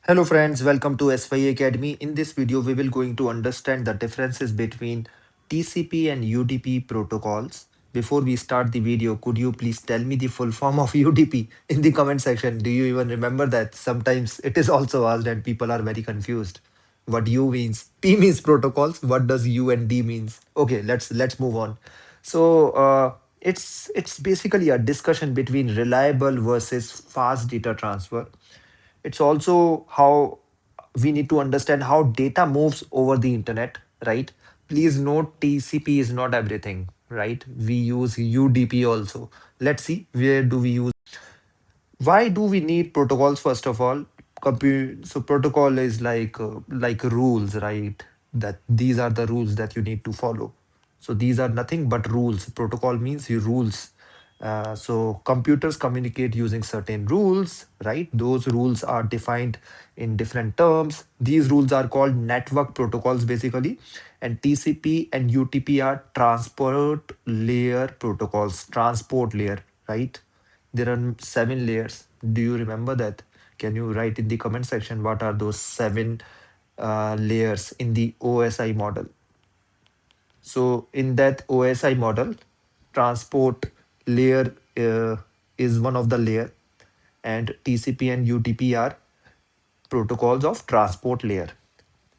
Hello friends, welcome to SY Academy. In this video, we will going to understand the differences between TCP and UDP protocols. Before we start the video, could you please tell me the full form of UDP in the comment section? Do you even remember that? Sometimes it is also asked and people are very confused. What U means? P means protocols. What does U and D means? Okay, let's move on. So it's basically a discussion between reliable versus fast data transfer. It's also how we need to understand how data moves over the internet, right? Please note TCP is not everything, right? We use UDP also. Let's see where do we use. Why do we need protocols first of all? So protocol is like rules, right? That these are the rules that you need to follow. So these are nothing but rules. Protocol means you rules. So computers communicate using certain rules, right? Those rules are defined in different terms. These rules are called network protocols basically. And TCP and UTP are transport layer protocols, transport layer, right? There are seven layers. Do you remember that? Can you write in the comment section what are those seven layers in the OSI model? So in that OSI model, transport layer is one of the layer, and TCP and UTP are protocols of transport layer.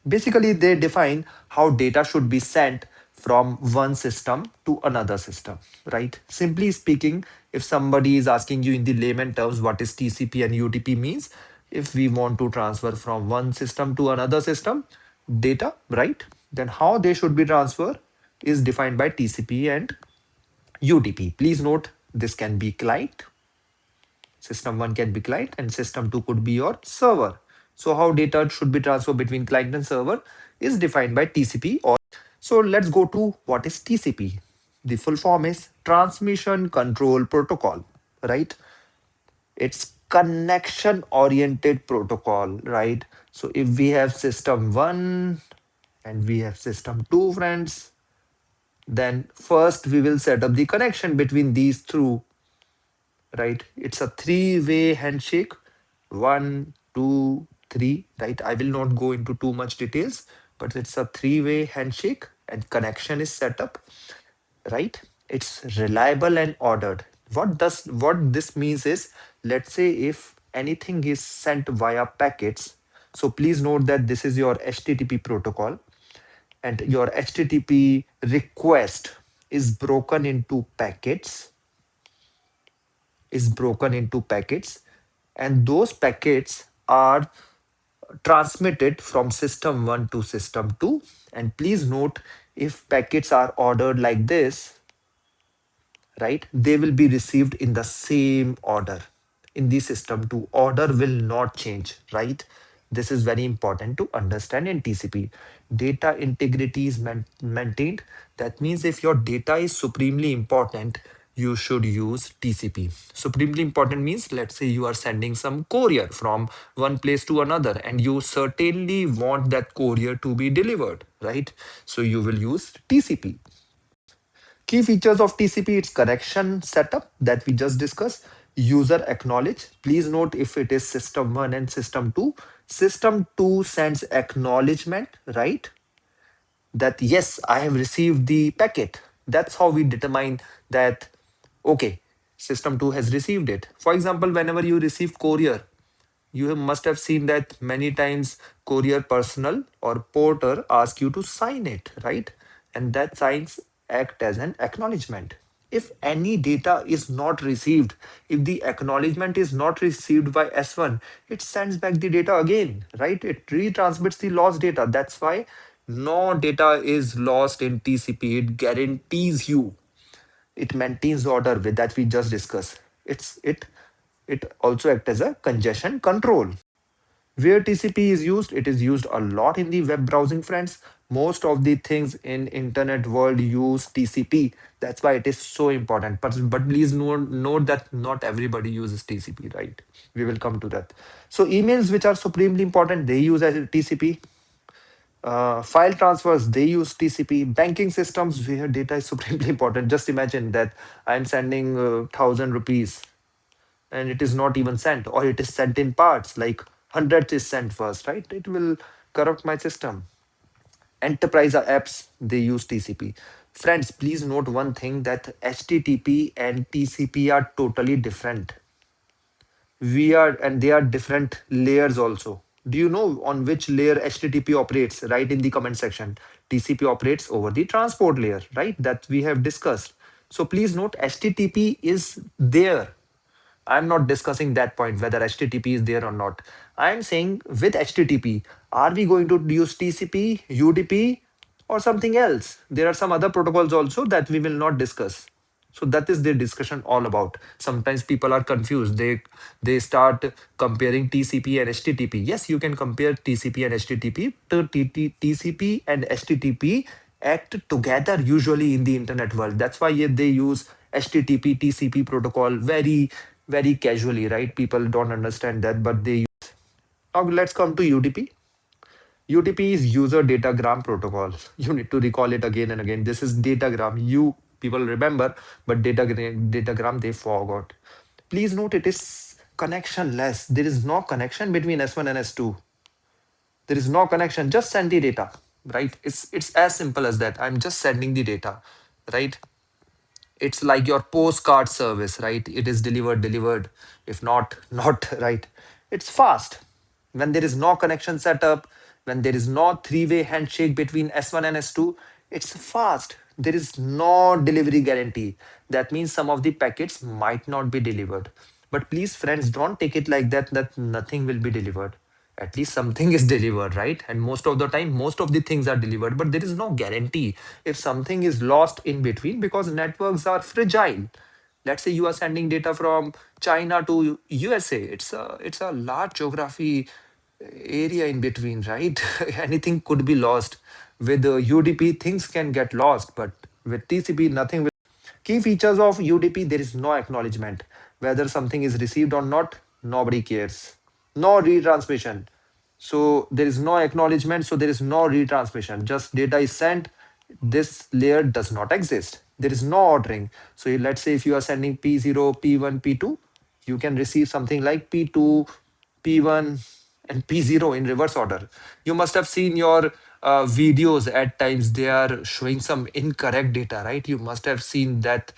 Basically, they define how data should be sent from one system to another system, right? Simply speaking, if somebody is asking you in the layman terms what is TCP and UTP means, if we want to transfer from one system to another system data, right? Then how they should be transferred is defined by TCP and UTP. Please note this can be client, system 1 can be client, and system 2 could be your server. So how data should be transferred between client and server is defined by TCP. Or so let's go to what is TCP. The full form is Transmission Control Protocol, right? It's connection oriented protocol, right? So if we have system 1 and we have system 2, friends, then first we will set up the connection between these two, right? It's a three-way handshake. One, two, three, right? I will not go into too much details, but it's a three-way handshake and connection is set up, right? It's reliable and ordered. What this means is, let's say if anything is sent via packets, so please note that this is your HTTP protocol, and your HTTP request is broken into packets, and those packets are transmitted from system 1 to system 2. And please note, if packets are ordered like this, right, they will be received in the same order in the system 2. Order will not change, right? This is very important to understand in TCP. Data integrity is maintained. That means if your data is supremely important, you should use TCP. Supremely important means, let's say you are sending some courier from one place to another and you certainly want that courier to be delivered, right? So you will use TCP. Key features of TCP, its connection setup that we just discussed. User acknowledge. Please note, if it is system 1 and system 2 sends acknowledgement, right? That yes, I have received the packet. That's how we determine that, okay, system 2 has received it. For example, whenever you receive courier, must have seen that many times courier personnel or porter ask you to sign it, right? And that signs act as an acknowledgement. If any data is not received, if the acknowledgement is not received by S1, it sends back the data again, right? It retransmits the lost data. That's why no data is lost in TCP. It guarantees you, it maintains the order with that we just discussed. It also acts as a congestion control. Where TCP is used, it is used a lot in the web browsing, friends. Most of the things in internet world use TCP. That's why it is so important. But please note that not everybody uses TCP, right? We will come to that. So emails which are supremely important, they use as TCP. File transfers, they use TCP. Banking systems where data is supremely important. Just imagine that I'm sending 1,000 rupees and it is not even sent, or it is sent in parts like 100th is sent first, right? It will corrupt my system. Enterprise apps, they use TCP. Friends, please note one thing, that HTTP and TCP are totally different. We are, and they are different layers also. Do you know on which layer HTTP operates? Write in the comment section. TCP operates over the transport layer, right? That we have discussed. So please note, HTTP is there. I'm not discussing that point whether HTTP is there or not. I'm saying with HTTP, are we going to use TCP, UDP, or something else? There are some other protocols also that we will not discuss. So that is the discussion all about. Sometimes people are confused. They start comparing TCP and HTTP. Yes, you can compare TCP and HTTP. TCP and HTTP act together usually in the internet world. That's why they use HTTP TCP protocol very casually, right? People don't understand that, but they use. Now let's come to UDP. UDP is user datagram protocol. You need to recall it again and again. This is datagram. You people remember, but datagram they forgot. Please note, it is connectionless. There is no connection between S1 and S2. There is no connection. Just send the data, right? It's as simple as that. I'm just sending the data, right? It's like your postcard service, right? It is delivered. If not, not right. It's fast. When there is no connection setup, when there is no three-way handshake between S1 and S2, it's fast. There is no delivery guarantee. That means some of the packets might not be delivered. But please, friends, don't take it like that nothing will be delivered. At least something is delivered, right? And most of the time, most of the things are delivered, but there is no guarantee if something is lost in between, because networks are fragile. Let's say you are sending data from China to USA. It's a large geography area in between, right? Anything could be lost. With the UDP, things can get lost, but with TCP, nothing will. Key features of UDP: there is no acknowledgement. Whether something is received or not, nobody cares. No retransmission. So there is no acknowledgement, so there is no retransmission. Just data is sent. This layer does not exist. There is no ordering. So let's say if you are sending P0, P1, P2, you can receive something like P2, P1, and P0 in reverse order. You must have seen your videos at times, they are showing some incorrect data, right? You must have seen that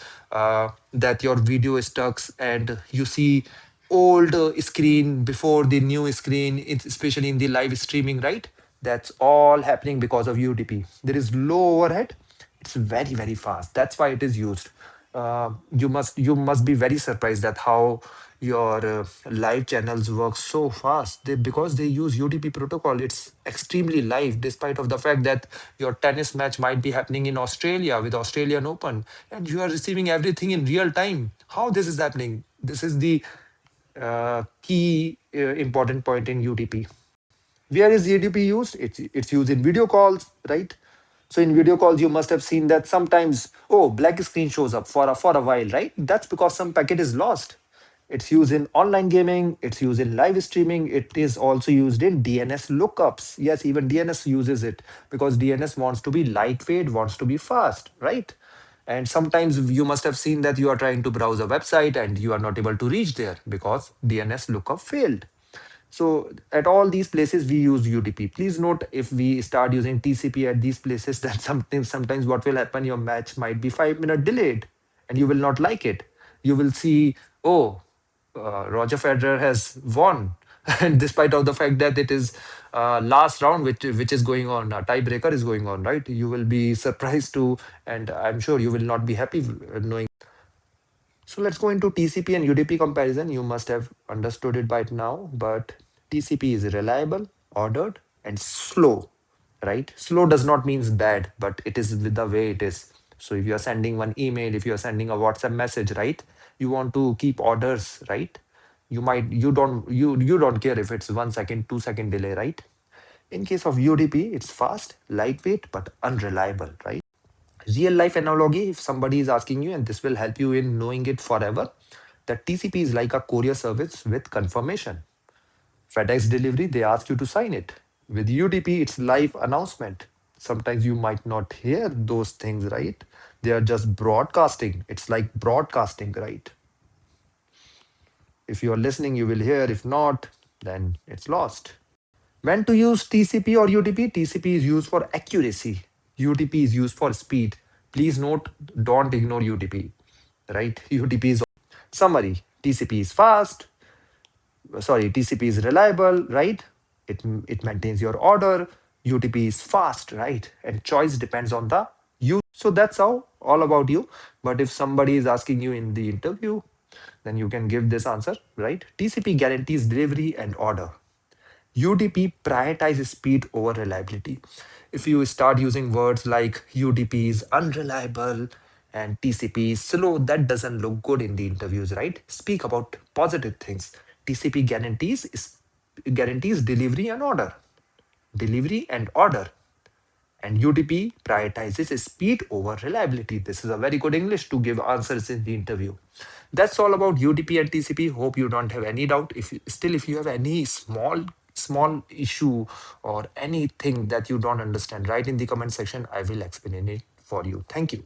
your video is stuck and you see old screen before the new screen, especially in the live streaming, right? That's all happening because of UDP. There is low overhead. It's very fast. That's why it is used. You must be very surprised at how your live channels work so fast. Because they use UDP protocol. It's extremely live, despite of the fact that your tennis match might be happening in Australia with Australian Open, and you are receiving everything in real time. How this is happening? This is the key important point in UDP. Where is UDP used? It's used in video calls, right? So in video calls, you must have seen that sometimes, oh, black screen shows up for a while, right? That's because some packet is lost. It's used in online gaming. It's used in live streaming. It is also used in DNS lookups. Yes, even DNS uses it because DNS wants to be lightweight, wants to be fast, right? And sometimes you must have seen that you are trying to browse a website and you are not able to reach there because DNS lookup failed. So at all these places we use UDP. Please note, if we start using TCP at these places, then sometimes what will happen, your match might be 5 minutes delayed and you will not like it. You will see, oh, Roger Federer has won. And despite of the fact that it is last round which is going on, a tiebreaker is going on, right? You will be surprised too, and I'm sure you will not be happy knowing. So let's go into TCP and UDP comparison. You must have understood it by now, but TCP is reliable, ordered, and slow, right? Slow does not mean bad, but it is with the way it is. So if you are sending one email, if you are sending a WhatsApp message, right? You want to keep orders, right? You don't care if it's 1 second, 2 second delay, right? In case of UDP, it's fast, lightweight, but unreliable, right? Real life analogy, if somebody is asking you, and this will help you in knowing it forever, that TCP is like a courier service with confirmation. FedEx delivery, they ask you to sign it. With UDP, it's live announcement. Sometimes you might not hear those things, right? They are just broadcasting. It's like broadcasting, right? If you are listening, you will hear. If not, then it's lost. When to use TCP or UDP? TCP is used for accuracy. UDP is used for speed. Please note, don't ignore UDP, right? UDP is summary. TCP is fast. Sorry, TCP is reliable, right? It maintains your order. UDP is fast, right? And choice depends on the use. So that's how all about you. But if somebody is asking you in the interview, then you can give this answer, right? TCP guarantees delivery and order. UDP prioritizes speed over reliability. If you start using words like UDP is unreliable and TCP is slow, that doesn't look good in the interviews, right? Speak about positive things. TCP guarantees delivery and order. Delivery and order. And UDP prioritizes speed over reliability. This is a very good English to give answers in the interview. That's all about UDP and TCP. Hope you don't have any doubt. If you have any small issue or anything that you don't understand, write in the comment section. I will explain it for you. Thank you.